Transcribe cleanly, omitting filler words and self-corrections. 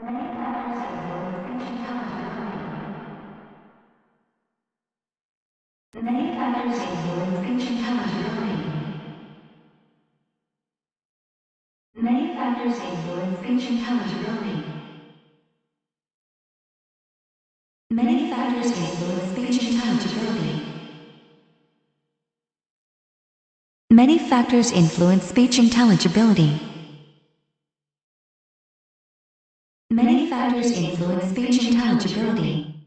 Many factors influence speech intelligibility. Many factors influence speech intelligibility. Many factors influence speech intelligibility. Many factors influence speech intelligibility. Many factors influence speech intelligibility.